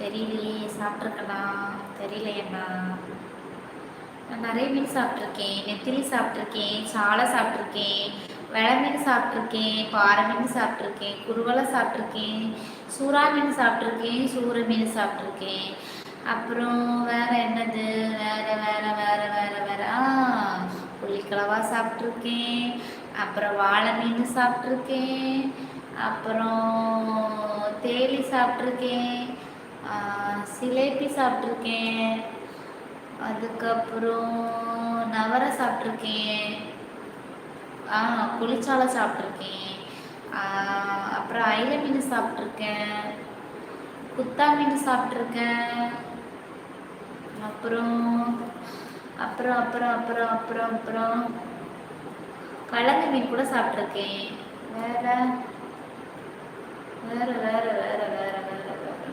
தெரியலையே, சாப்பிட்ருக்கலாம். தெரியலையேண்ணா. நான் நிறைய மீன் சாப்பிட்ருக்கேன். நெத்திலி சாப்பிட்ருக்கேன், சாலை சாப்பிட்ருக்கேன், வெலை மீன் சாப்பிட்ருக்கேன், பாறை மீன் சாப்பிட்ருக்கேன், குருவலை சாப்பிட்ருக்கேன், சூறா மீன் சாப்பிட்ருக்கேன், சூர மீன் சாப்பிட்ருக்கேன். அப்புறம் வேற என்னது, வேற வேற வேற வேற வேற புள்ளிக்கிழவா சாப்பிட்ருக்கேன். அப்புறம் வாழை மீன் சாப்பிட்ருக்கேன். அப்புறம் தேலி சாப்பிட்ருக்கேன். சிலேபி சாப்பிட்ருக்கேன். அதுக்கப்புறம் நவரை சாப்பிட்ருக்கேன். புளிச்சாலை சாப்பிட்ருக்கேன். அப்புறம் அயில மீன் சாப்பிட்ருக்கேன். குத்தா மீன் சாப்பிட்ருக்கேன். அப்புறம் அப்புறம் அப்புறம் அப்புறம் அப்புறம் அப்புறம் கலந்து மீன் கூட சாப்பிட்ருக்கேன். வேற வேற வேற வேற வேற